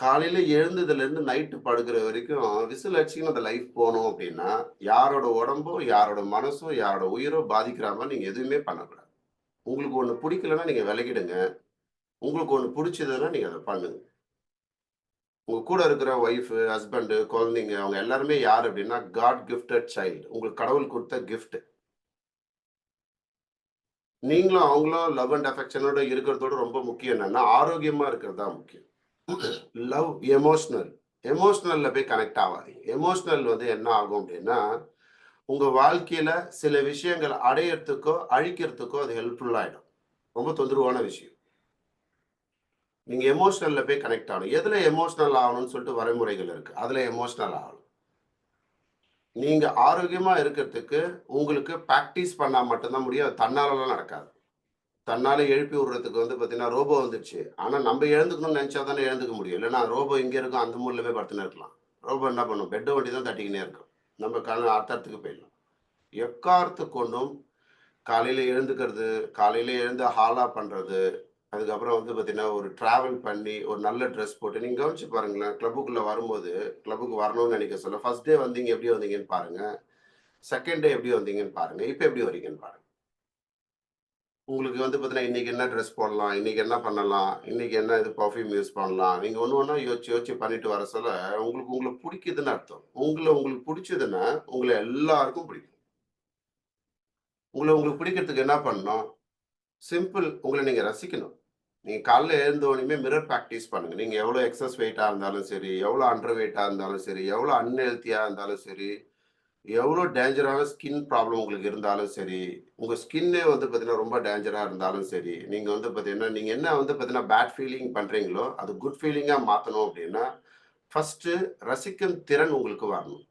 காலையில எழுந்ததுலேருந்து நைட்டு படுக்கிற வரைக்கும் விசில் அடிச்சிங்கன்னு அந்த லைஃப் போணும் அப்படின்னா, யாரோட உடம்போ, யாரோட மனசோ, யாரோட உயிரோ பாதிக்கிற மாரி நீங்க எதுவுமே பண்ணக்கூடாது. உங்களுக்கு ஒண்ணு புடிக்கலன்னா நீங்க விலகிடுங்க. உங்களுக்கு ஒண்ணு புடிச்சதுன்னா நீங்க அத பண்ணுங்க. உங்க கூட இருக்கிற ஒய்ஃப், ஹஸ்பண்ட், குழந்தைங்க அவங்க எல்லாருமே யாரு அப்படின்னா, காட் கிஃப்டட் சைல்ட். உங்களுக்கு கடவுள் குடுத்த கிஃப்ட். நீங்களும் அவங்களும் லவ் அண்ட் அஃபெக்ஷனோட இருக்கிறதோட ரொம்ப முக்கியம் என்னன்னா, ஆரோக்கியமா இருக்கிறது தான் முக்கியம். Love emotional. எமோஷனல்ல போய் கனெக்ட் ஆவாதீங்க. எமோஷனல் வந்து என்ன ஆகும் அப்டின்னா, உங்க வாழ்க்கையில சில விஷயங்கள அடையறதுக்கோ, அழிக்கிறதுக்கோ அது ஹெல்ப்ஃபுல் ஆயிடும். ரொம்ப தொந்தரவான விஷயம். நீங்க எமோஷனல்ல போய் கனெக்ட் ஆகணும். எதுல எமோஷனல் ஆகணும்னு சொல்லிட்டு வரைமுறைகள் இருக்கு. அதுல எமோஷனல் ஆகணும். நீங்க ஆரோக்கியமா இருக்கிறதுக்கு உங்களுக்கு பிராக்டிஸ் பண்ணா மட்டும் தான் முடியும். அது தன்னாலலாம் நடக்காது. தன்னால எழுப்பி விடுறதுக்கு வந்து பார்த்தீங்கன்னா, ரோபோ வந்துருச்சு. ஆனா நம்ப எழுந்துக்கணும்னு நெனச்சா தானே எழுந்துக்க முடியும். இல்லன்னா ரோபோ இங்க இருக்கும், அந்த மூலையில போய் படுத்துன்னு இருக்கலாம். ரோபோ என்ன பண்ணும்? பெட்ட ஒண்டி தான் தட்டிக்கின்னே இருக்கும். நம்ம அடுத்த இடத்துக்கு போயிடலாம். எக்காரணத்துக் கொண்டும் காலையில எழுந்துக்கிறது, காலையில எழுந்து ஹாலா பண்றது, அதுக்கப்புறம் வந்து பார்த்தீங்கன்னா, ஒரு டிராவல் பண்ணி, ஒரு நல்ல ட்ரெஸ் போட்டு நீங்க கவனிச்சு பாருங்களேன். கிளப்புக்குள்ள வரும்போது, கிளப்புக்கு வரணும்னு நெனைக்க சொல்ல, ஃபர்ஸ்ட் டே வந்தீங்க எப்படி வந்தீங்கன்னு பாருங்க. செகண்ட் டே எப்படி வந்தீங்கன்னு பாருங்க. இப்ப எப்படி வரீங்கன்னு பாருங்க. உங்களுக்கு வந்து பார்த்தீங்கன்னா, இன்னைக்கு என்ன ட்ரெஸ் போடலாம்? இன்னைக்கு என்ன பண்ணலாம்? இன்னைக்கு என்ன இது பெர்ஃப்யூம் யூஸ் பண்ணலாம்? நீங்க ஒண்ணு ஒண்ணா யோசிச்சு யோசிச்சு பண்ணிட்டு வர சொல்ல, உங்களுக்கு உங்கள புடிக்குதுன்னு அர்த்தம். உங்களுக்கு புடிச்சதுன்னா, உங்கள எல்லாருக்கும் பிடிக்கும். உங்களுக்கு பிடிக்கிறதுக்கு என்ன பண்ணணும்? சிம்பிள். உங்கள நீங்க ரசிக்கணும். நீங்க காலைல எழுந்தோனையுமே மிரர் பிராக்டிஸ் பண்ணுங்க. நீங்க எவ்வளோ எக்ஸஸ் வெயிட்டா இருந்தாலும் சரி, எவ்வளோ அண்டர் வெயிட்டா இருந்தாலும் சரி, எவ்வளோ அன்ஹெல்த்தியா இருந்தாலும் சரி, எவ்வளோ டேஞ்சரான ஸ்கின் ப்ராப்ளம் உங்களுக்கு இருந்தாலும் சரி, உங்க ஸ்கின்னே வந்து பார்த்தீங்கன்னா, ரொம்ப டேஞ்சரா இருந்தாலும் சரி, நீங்க வந்து பார்த்தீங்கன்னா, நீங்க என்ன வந்து பார்த்தீங்கன்னா, பேட் ஃபீலிங் பண்றீங்களோ, அது குட் ஃபீலிங்கா மாத்தணும் அப்டின்னா, ஃபர்ஸ்ட்டு ரசிக்கும் திறன் உங்களுக்கு வரணும்.